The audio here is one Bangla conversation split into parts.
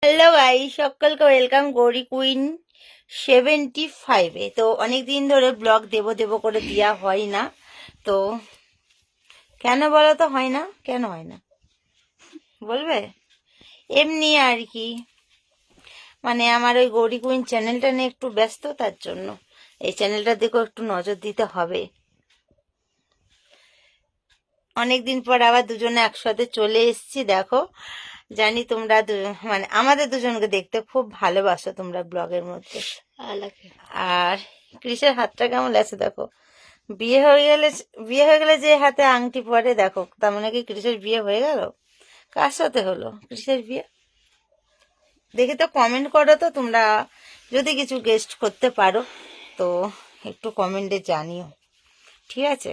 হ্যালো গাইস, সকলকে ওয়েলকাম গৌরী কুইন 75-এ। তো অনেক দিন ধরে ব্লগ দেব দেব করে দেওয়া হয় না। তো কেন বলো তো হয় না? কেন হয় না বলবে? এমনি আর কি, মানে আমার ওই গৌরী কুইন চ্যানেলটা নিয়ে একটু ব্যস্ত, তার জন্য এই চ্যানেলটার দিকেও একটু নজর দিতে হবে। অনেকদিন পর আবার দুজনে একসাথে চলে এসেছি। দেখো, জানি তোমরা মানে আমাদের দুজনকে দেখতে খুব ভালোবাসো তোমরা ব্লগের মধ্যে। আর ক্রিসের হাতটা কেমন লাগছে দেখো। বিয়ে হয়ে গেলে যে হাতে আংটি পরে, দেখো তার মানে কি ক্রিসের বিয়ে হয়ে গেল? কার সাথে হলো ক্রিসের বিয়ে? দেখে তো কমেন্ট করো তো তোমরা, যদি কিছু গেস্ট করতে পারো তো একটু কমেন্টে জানিও, ঠিক আছে?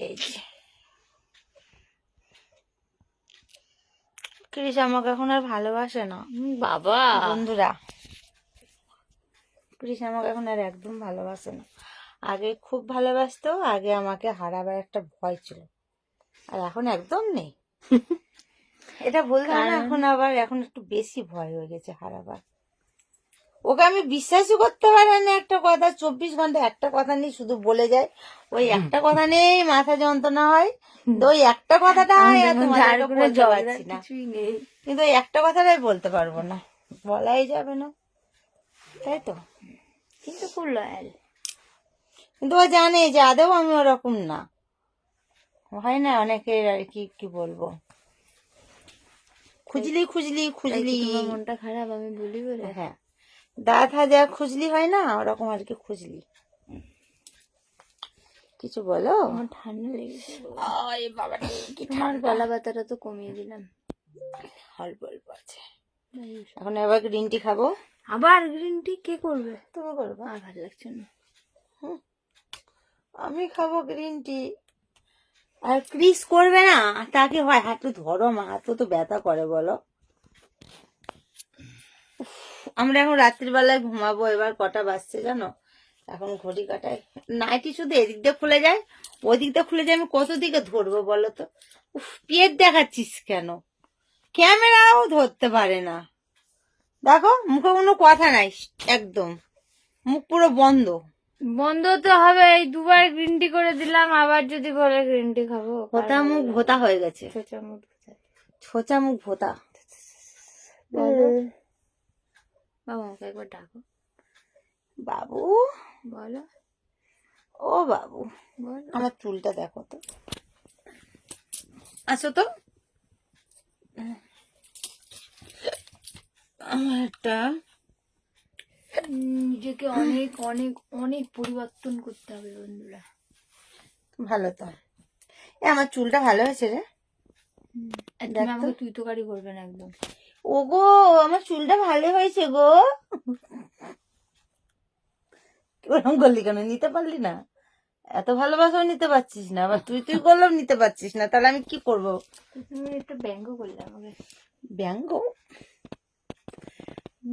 এই যে ক্রিস আমাকে এখন আর ভালোবাসে না বাবা। বন্ধুরা। ক্রিস আমাকে এখন আর একদম ভালোবাসে না। আগে খুব ভালোবাসতো, আগে আমাকে হারাবার একটা ভয় ছিল, আর এখন একদম নেই। এটা বলতে হয় না, এখন একটু বেশি ভয় হয়ে গেছে হারাবার। ওকে আমি বিশ্বাসই করতে পারি না একটা কথা, 24 ঘন্টা একটা কথা নিয়ে শুধু বলে যায়। ওই একটা কথা নিয়েই মাথা যন্ত্রণা হয়। তো ওই একটা কথাটা বলতে পারছি না, কিন্তু ওই একটা কথাটাই বলতে পারবো না, বলাই যাবে না, তাই তো? কিন্তু খুব লয়াল। কিন্তু ও জানে যে আদৌ আমি ওরকম না। হয় না অনেকের আর কি, কি বলবো, খুঁজলি খুঁজলি খুঁজলি। তোমার মনটা খারাপ আমি বলি বলে? হ্যাঁ, দাঁত হাজা খুঁজলি হয় না, ওরকম আর কি খুঁজলি। কিছু বলো। আমার ঠান্ডা লেগেছে। বাবা, তোমার গলা ব্যথাটা তো কমিয়ে দিলাম, অল্প অল্প আছে। এখন আবার গ্রিন টি খাবো। আবার গ্রিন টি কে করবে? তুমি করবে? আর ভালো লাগছে না। আমি খাবো গ্রিন টি, আর ক্রিস করবে না। তাকে হয় হাঁটু ধরো, মা হাতও তো ব্যথা করে বলো। আমরা এখন রাত্রির বেলায় ঘুমাবো। এবার কটা বাজছে জানো? এখন ঘড়ি কাটায় নাইটি শুধু এদিক দিয়ে খুলে যায়, ওই দিক দিয়ে খুলে যায়। আমি কত দিকে ধরবো বলো তো? পেট দেখাচ্ছিস কেন? ক্যামেরাও ধরতে পারে না। দেখো মুখে কোনো কথা নাই, একদম মুখ পুরো বন্ধ। বন্ধ তো হবে, এই দুবার গ্রিন টি করে দিলাম, আবার যদি বলে গ্রিন টি খাবো। ভোতা মুখ ভোতা হয়ে গেছে, ছোচা মুখ। ছোচা মুখ ভোতা। বাবা আমাকে একবার ডাকো। বাবু বলো। ও বাবু, বলো। আমার চুলটা দেখো তো, আসো তো। আমার একটা নিজেকে অনেক অনেক অনেক পরিবর্তন করতে হবে বন্ধুরা। ভালো তো, আমার চুলটা ভালো হয়েছে রে। তুমি আমাকে তুই তো গাড়ি করবে না একদম। ও গো, আমার চুলটা ভালো হয়েছে গো। ওরকম করলি কেন? নিতে পারলি না? এত ভালোবাসাও নিতে পারছিস না, আবার তুই তুই করলেও নিতে পারছিস না, তাহলে আমি কি করবো? তুমি একটা ব্যঙ্গ করলে আমাকে। ব্যঙ্গ?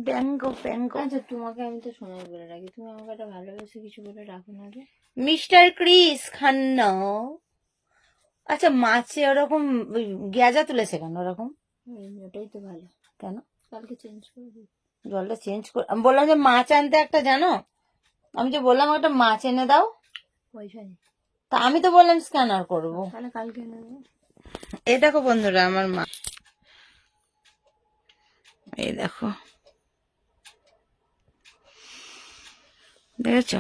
ব্যঙ্গ ব্যঙ্গ? আচ্ছা তোমাকে আমি তো সময় বলে রাখি, তুমি আমাকে একটা ভালোবেসে কিছু বলে রাখো না রে। Mister Chris Khanna. আচ্ছা, মাছে ওরকম গেজা তুলেছে কেন ওরকম? ওটাই তো ভালো। কেন? কালকে চেঞ্জ করে দিই। জলটা চেঞ্জ করে আমি বললাম যে মাছ আনতে একটা, জানো আমি যে বললাম একটা মাছ এনে দাও, পয়সা নেই। তা আমি তো বললাম স্ক্যানার করবো। তাহলে কালকে এনে দেবো। এই দেখো বন্ধুরা, আমার মা, এই দেখো, দেখেছো?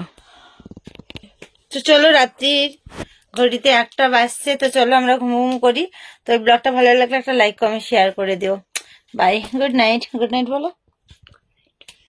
তো চলো, রাত্রির ঘড়িতে 1টা বাজছে, তো চলো আমরা ঘুম করি। তো এই ব্লগটা ভালো লাগলে একটা লাইক কমেন্ট শেয়ার করে দিও। Bye, good night. Good night বলো।